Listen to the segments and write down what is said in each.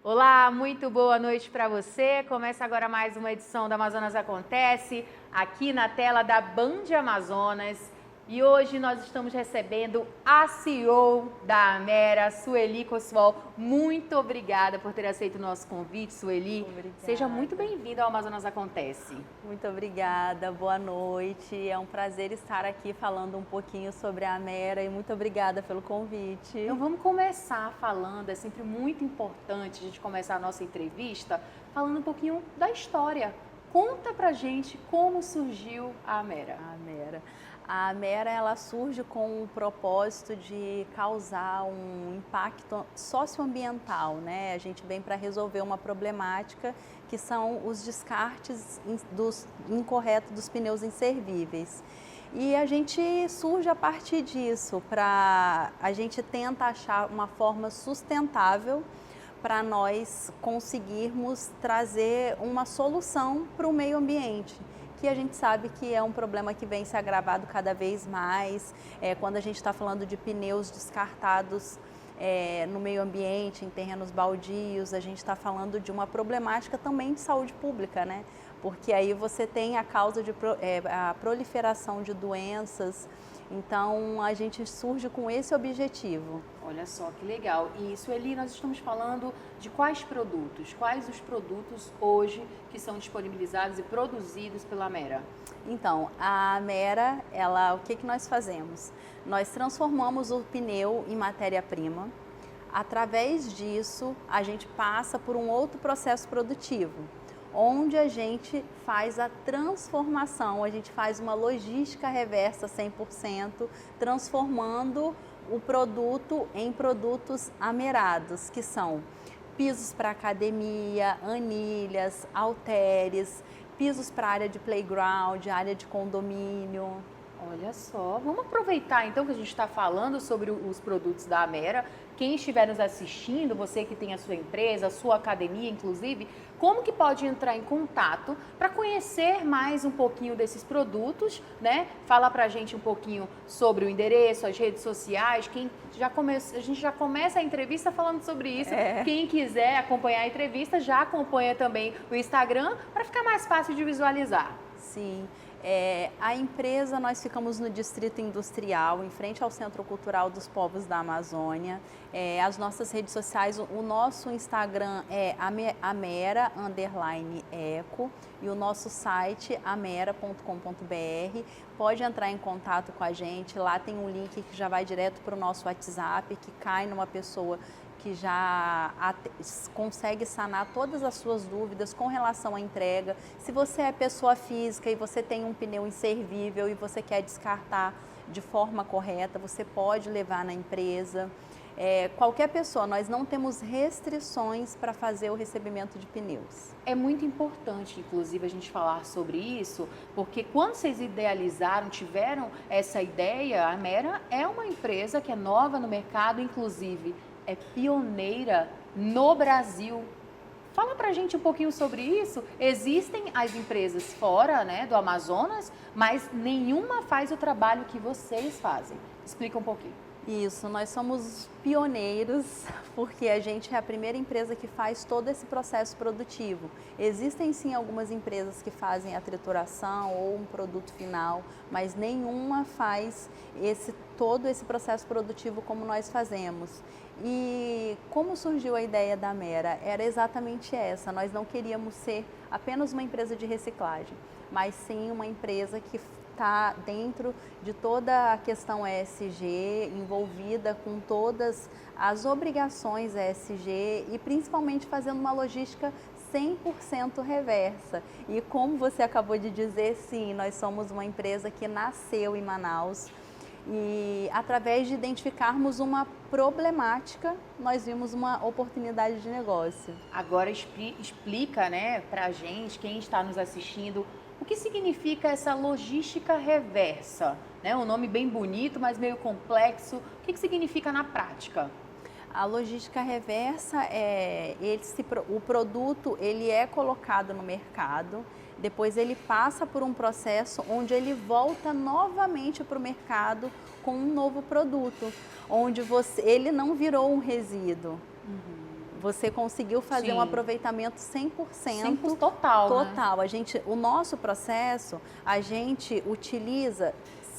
Olá, muito boa noite para você. Começa agora mais uma edição do Amazonas Acontece, aqui na tela da Band Amazonas. E hoje nós estamos recebendo a CEO da Amera, Sueli Cossuol. Muito obrigada por ter aceito o nosso convite, Sueli. Obrigada. Seja muito bem-vinda ao Amazonas Acontece. Muito obrigada, boa noite. É um prazer estar aqui falando um pouquinho sobre a Amera e muito obrigada pelo convite. Então vamos começar falando, é sempre muito importante a gente começar a nossa entrevista falando um pouquinho da história. Conta pra gente como surgiu a Amera. A Amera, ela surge com o propósito de causar um impacto socioambiental, né? A gente vem para resolver uma problemática que são os descartes incorretos dos pneus inservíveis. E a gente surge a partir disso, a gente tenta achar uma forma sustentável para nós conseguirmos trazer uma solução para o meio ambiente, que a gente sabe que é um problema que vem se agravando cada vez mais. Quando a gente está falando de pneus descartados no meio ambiente, em terrenos baldios, a gente está falando de uma problemática também de saúde pública, né? Porque aí você tem a causa de a proliferação de doenças. Então a gente surge com esse objetivo. Olha só que legal. E Sueli, nós estamos falando de quais produtos? Quais os produtos hoje que são disponibilizados e produzidos pela Amera? Então, a Amera, o que nós fazemos? Nós transformamos o pneu em matéria-prima. Através disso, a gente passa por um outro processo produtivo, onde a gente faz a transformação, a gente faz uma logística reversa 100%, transformando o produto em produtos amerados, que são pisos para academia, anilhas, halteres, pisos para área de playground, área de condomínio. Olha só, vamos aproveitar então que a gente está falando sobre os produtos da Amera. Quem estiver nos assistindo, você que tem a sua empresa, a sua academia inclusive, como que pode entrar em contato para conhecer mais um pouquinho desses produtos, né? Fala pra gente um pouquinho sobre o endereço, as redes sociais. A gente já começa a entrevista falando sobre isso. Quem quiser acompanhar a entrevista já acompanha também o Instagram para ficar mais fácil de visualizar. Sim. A empresa, nós ficamos no Distrito Industrial, em frente ao Centro Cultural dos Povos da Amazônia. As nossas redes sociais, o nosso Instagram é amera_eco e o nosso site amera.com.br. Pode entrar em contato com a gente, lá tem um link que já vai direto para o nosso WhatsApp, que cai numa pessoa que já consegue sanar todas as suas dúvidas com relação à entrega. Se você é pessoa física e você tem um pneu inservível e você quer descartar de forma correta, você pode levar na empresa. Qualquer pessoa, nós não temos restrições para fazer o recebimento de pneus. É muito importante, inclusive, a gente falar sobre isso, porque quando vocês idealizaram, tiveram essa ideia, a Amera é uma empresa que é nova no mercado, inclusive é pioneira no Brasil. Fala pra gente um pouquinho sobre isso. Existem as empresas fora, né, do Amazonas, mas nenhuma faz o trabalho que vocês fazem. Explica um pouquinho. Isso, nós somos pioneiros porque a gente é a primeira empresa que faz todo esse processo produtivo. Existem sim algumas empresas que fazem a trituração ou um produto final, mas nenhuma faz todo esse processo produtivo como nós fazemos. E como surgiu a ideia da Amera? Era exatamente essa, nós não queríamos ser apenas uma empresa de reciclagem, mas sim uma empresa que está dentro de toda a questão ESG, envolvida com todas as obrigações ESG e principalmente fazendo uma logística 100% reversa. E como você acabou de dizer, sim, nós somos uma empresa que nasceu em Manaus e através de identificarmos uma problemática, nós vimos uma oportunidade de negócio. Agora explica, né, pra gente, quem está nos assistindo, o que significa essa logística reversa? Né? Um nome bem bonito, mas meio complexo. O que significa na prática? A logística reversa o produto ele é colocado no mercado, depois ele passa por um processo onde ele volta novamente para o mercado com um novo produto, onde ele não virou um resíduo. você conseguiu fazer Sim. um aproveitamento 100%. Total, né? Total. O nosso processo, a gente utiliza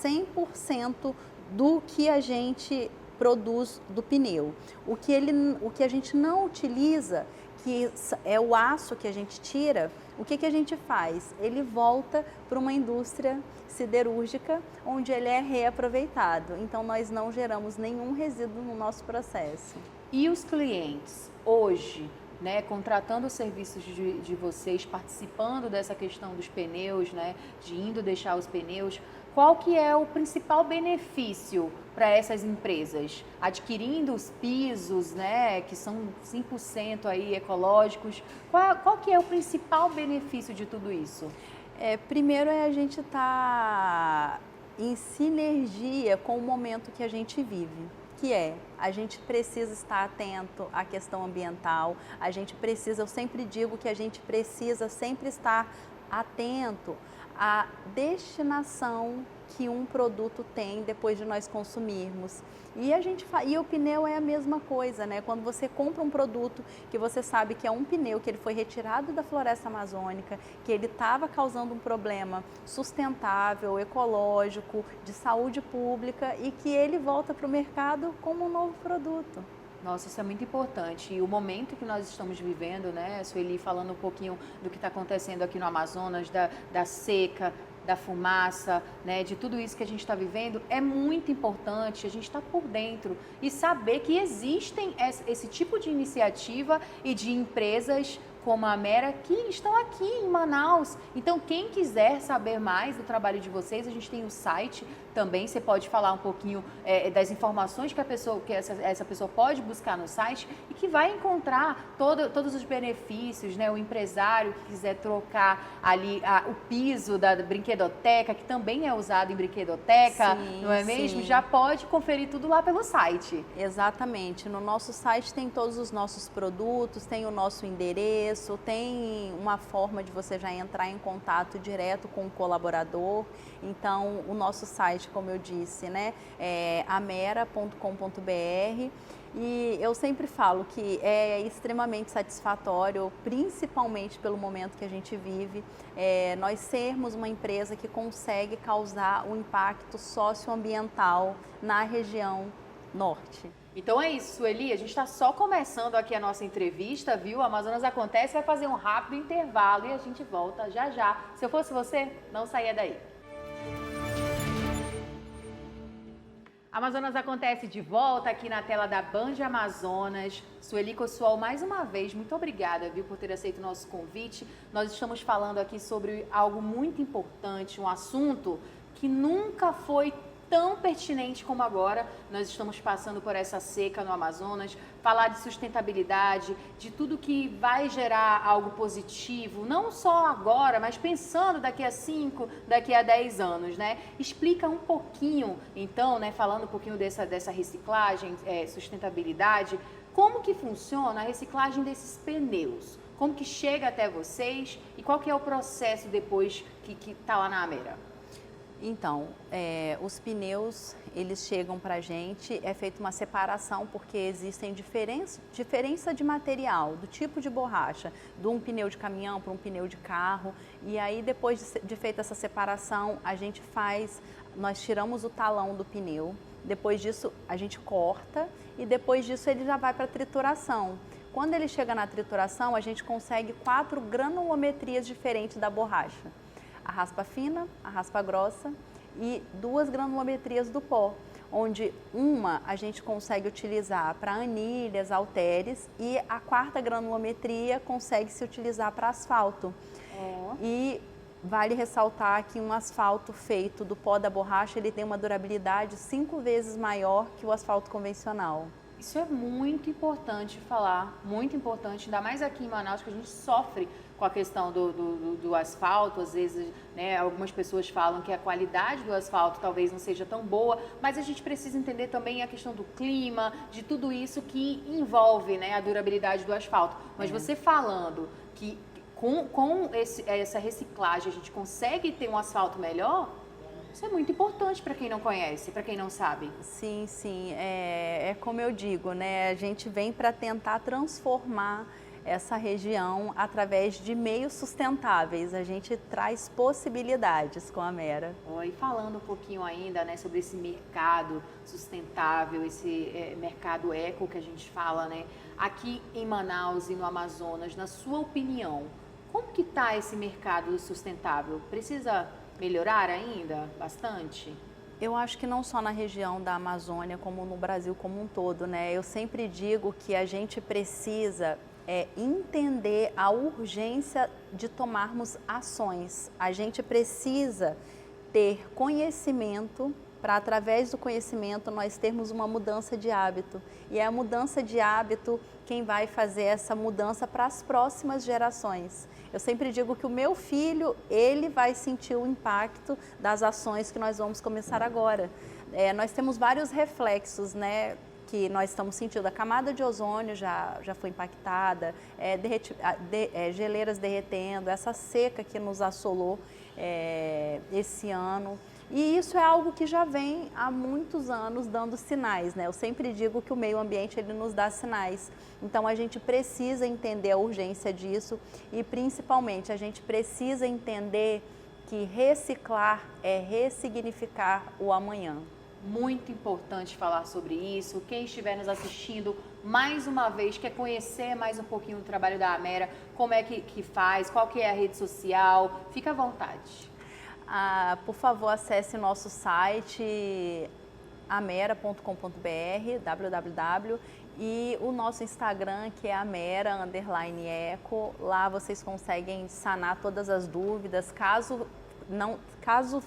100% do que a gente produz do pneu. O que a gente não utiliza, que é o aço que a gente tira, o que a gente faz? Ele volta para uma indústria siderúrgica, onde ele é reaproveitado. Então, nós não geramos nenhum resíduo no nosso processo. E os clientes, hoje, né, contratando os serviços de vocês, participando dessa questão dos pneus, né, de indo deixar os pneus, qual que é o principal benefício para essas empresas? Adquirindo os pisos, né, que são 100% aí ecológicos, qual que é o principal benefício de tudo isso? Primeiro a gente estar em sinergia com o momento que a gente vive, que a gente precisa estar atento à questão ambiental, a gente precisa, eu sempre digo que a gente precisa sempre estar atento à destinação que um produto tem depois de nós consumirmos. E o pneu é a mesma coisa, né? Quando você compra um produto que você sabe que é um pneu, que ele foi retirado da floresta amazônica, que ele estava causando um problema sustentável, ecológico, de saúde pública e que ele volta para o mercado como um novo produto. Nossa, isso é muito importante. E o momento que nós estamos vivendo, né, Sueli, falando um pouquinho do que está acontecendo aqui no Amazonas, da seca, da fumaça, né, de tudo isso que a gente está vivendo, é muito importante a gente estar por dentro e saber que existem esse tipo de iniciativa e de empresas como a Amera que estão aqui em Manaus. Então, quem quiser saber mais do trabalho de vocês, a gente tem o site também. Você pode falar um pouquinho das informações que essa pessoa pode buscar no site e que vai encontrar todos os benefícios, né? O empresário que quiser trocar ali o piso da brinquedoteca, que também é usado em brinquedoteca, sim, não é mesmo? Sim. Já pode conferir tudo lá pelo site. Exatamente. No nosso site tem todos os nossos produtos, tem o nosso endereço, tem uma forma de você já entrar em contato direto com o colaborador. Então, o nosso site, como eu disse, né, é amera.com.br. E eu sempre falo que é extremamente satisfatório, principalmente pelo momento que a gente vive, nós sermos uma empresa que consegue causar um impacto socioambiental na região norte. Então é isso, Sueli, a gente está só começando aqui a nossa entrevista, viu? Amazonas Acontece vai fazer um rápido intervalo e a gente volta já já. Se eu fosse você, não saía daí. Amazonas Acontece de volta aqui na tela da Band Amazonas. Sueli Cossual, mais uma vez, muito obrigada, viu, por ter aceito o nosso convite. Nós estamos falando aqui sobre algo muito importante, um assunto que nunca foi tão pertinente como agora. Nós estamos passando por essa seca no Amazonas, falar de sustentabilidade, de tudo que vai gerar algo positivo, não só agora, mas pensando daqui a 5, daqui a 10 anos, né? Explica um pouquinho, então, né, falando um pouquinho dessa reciclagem, sustentabilidade, como que funciona a reciclagem desses pneus? Como que chega até vocês e qual que é o processo depois que está lá na Amera? Então, os pneus, eles chegam para a gente, é feita uma separação porque existem diferença de material, do tipo de borracha, de um pneu de caminhão para um pneu de carro. E aí, depois de feita essa separação, nós tiramos o talão do pneu, depois disso a gente corta e depois disso ele já vai para a trituração. Quando ele chega na trituração, a gente consegue 4 granulometrias diferentes da borracha. A raspa fina, a raspa grossa e 2 granulometrias do pó, onde uma a gente consegue utilizar para anilhas, halteres e a 4ª granulometria consegue se utilizar para asfalto. E vale ressaltar que um asfalto feito do pó da borracha, ele tem uma durabilidade 5 vezes maior que o asfalto convencional. Isso é muito importante falar, muito importante, ainda mais aqui em Manaus, que a gente sofre com a questão do asfalto. Às vezes, né, algumas pessoas falam que a qualidade do asfalto talvez não seja tão boa, mas a gente precisa entender também a questão do clima, de tudo isso que envolve, né, a durabilidade do asfalto. Mas você falando que com essa reciclagem a gente consegue ter um asfalto melhor, Isso é muito importante para quem não conhece, para quem não sabe. Sim, sim. É como eu digo, né? A gente vem para tentar transformar essa região através de meios sustentáveis. A gente traz possibilidades com a Mera. E falando um pouquinho ainda, né, sobre esse mercado sustentável, esse mercado eco que a gente fala, né? Aqui em Manaus e no Amazonas, na sua opinião, como que está esse mercado sustentável? Precisa melhorar ainda bastante? Eu acho que não só na região da Amazônia, como no Brasil como um todo, né? Eu sempre digo que a gente precisa entender a urgência de tomarmos ações. A gente precisa ter conhecimento para, através do conhecimento, nós termos uma mudança de hábito. E é a mudança de hábito quem vai fazer essa mudança para as próximas gerações. Eu sempre digo que o meu filho, ele vai sentir o impacto das ações que nós vamos começar agora. Nós temos vários reflexos, né, que nós estamos sentindo. A camada de ozônio já foi impactada, geleiras derretendo, essa seca que nos assolou esse ano. E isso é algo que já vem há muitos anos dando sinais, né? Eu sempre digo que o meio ambiente ele nos dá sinais. Então a gente precisa entender a urgência disso e principalmente a gente precisa entender que reciclar é ressignificar o amanhã. Muito importante falar sobre isso. Quem estiver nos assistindo, mais uma vez, quer conhecer mais um pouquinho do trabalho da Amera, como é que faz, qual que é a rede social, fica à vontade. Por favor, acesse nosso site amera.com.br, www, e o nosso Instagram, que é amera_eco. Lá vocês conseguem sanar todas as dúvidas. Caso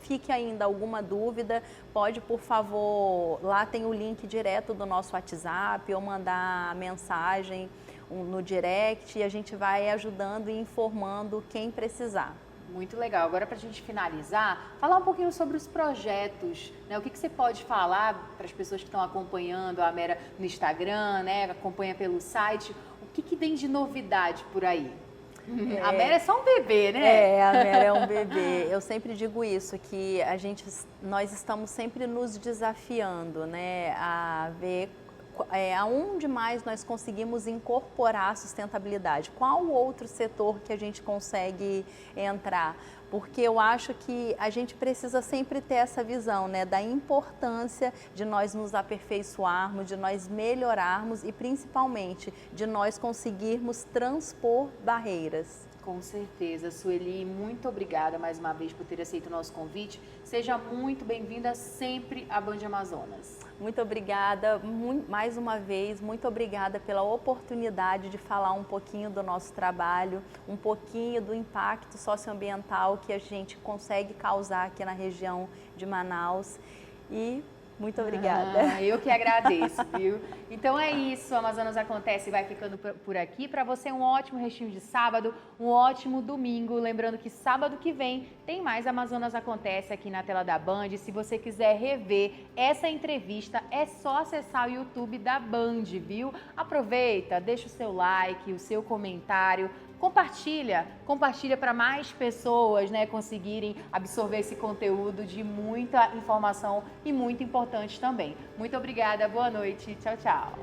fique ainda alguma dúvida, pode, por favor, lá tem o link direto do nosso WhatsApp ou mandar mensagem no direct e a gente vai ajudando e informando quem precisar. Muito legal. Agora, para a gente finalizar, falar um pouquinho sobre os projetos, né? O que você pode falar para as pessoas que estão acompanhando a Amera no Instagram, né? Acompanha pelo site. O que vem de novidade por aí? A Mera é só um bebê, né? A Mera é um bebê. Eu sempre digo isso, que nós estamos sempre nos desafiando, né? A ver aonde mais nós conseguimos incorporar a sustentabilidade. Qual outro setor que a gente consegue entrar? Porque eu acho que a gente precisa sempre ter essa visão, né, da importância de nós nos aperfeiçoarmos, de nós melhorarmos e principalmente de nós conseguirmos transpor barreiras. Com certeza. Sueli, muito obrigada mais uma vez por ter aceito o nosso convite. Seja muito bem-vinda sempre à Band Amazonas. Muito obrigada, mais uma vez, muito obrigada pela oportunidade de falar um pouquinho do nosso trabalho, um pouquinho do impacto socioambiental que a gente consegue causar aqui na região de Manaus. E muito obrigada. Eu que agradeço, viu? Então é isso, o Amazonas Acontece vai ficando por aqui. Para você, um ótimo restinho de sábado, um ótimo domingo. Lembrando que sábado que vem tem mais Amazonas Acontece aqui na tela da Band. Se você quiser rever essa entrevista, é só acessar o YouTube da Band, viu? Aproveita, deixa o seu like, o seu comentário. Compartilha para mais pessoas, né, conseguirem absorver esse conteúdo de muita informação e muito importante também. Muito obrigada, boa noite, tchau, tchau.